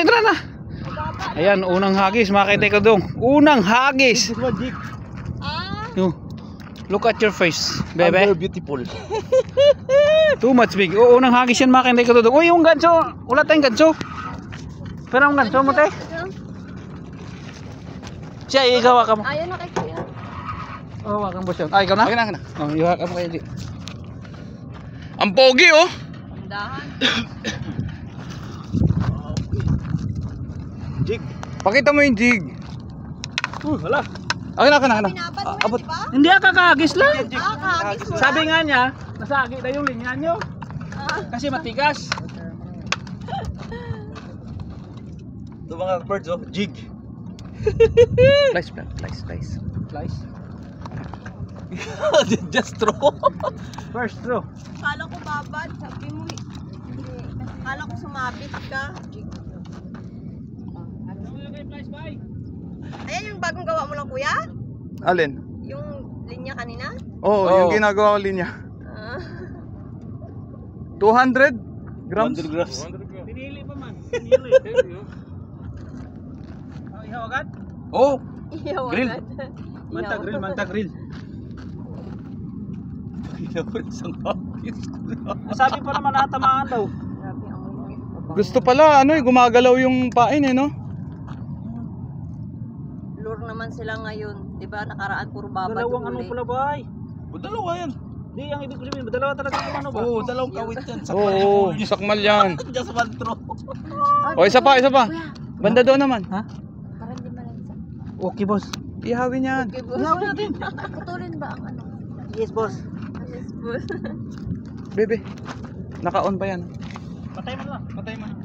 tara na. Ayan, unang hagis mga kaitekadong. Unang hagis. Yo, look at your face, bebe. I'm very beautiful. Too much big. Oo, unang hagis yan mga kaitekadong. Uy, yung ganso. Wala tayong ganso. Pero ang ganso mo, te. Siya, ikaw ka mo. Ayan na kay kuya. Oh, wakang boss yun. Ah, ikaw na? Okay na. Oh, iwak mo kayo. Ang pogi oh. Dahan. Jig. Pakita mo yung jig. Hala. Okay na. Binabad mo Abot. yun, di ba? Hindi ka kakagis lang. Kakagis mo Sabi lang. nga niya, nasagi na yung linya nyo. Kasi matigas. Ito mga birds oh, jig. Slice. Slice. Just throw. First throw. Kala ko babad. Sabi mo, kala ko sumabit ka. Ayan yung bagong gawa mo lang kuya? Alin? Yung linya kanina? Oo, yung ginagawa ko linya. 200 grams? 100 grams. Pinili pa man. Pinili. Ihaw agad? Oh, Iyaw Grill. agad. Mantag grill. isang hagis. Sabi pa naman natamaan daw. Grabe ang amoy ng Gusto pala, gumagalaw yung pain no? lure naman sila ngayon. Diba nakaraan puro babad Dalawang yung ano huli. pala bay? Dalawa yan. Hindi, ang ibig ko sabihin, dalawa talaga yung ano ba? Oo, dalawang kawit yan. Oo, sakmal yan. Just one throw. O, isa pa. Kuya, Banda doon naman. Ha? parang di malansa. Okay, boss. Ihawin yan. Okay, boss. Ihaw natin. Putulin ba ang ano? Yes, boss. Yes, boss. Bebe, naka-on pa yan. Patay mo na. Patay mo.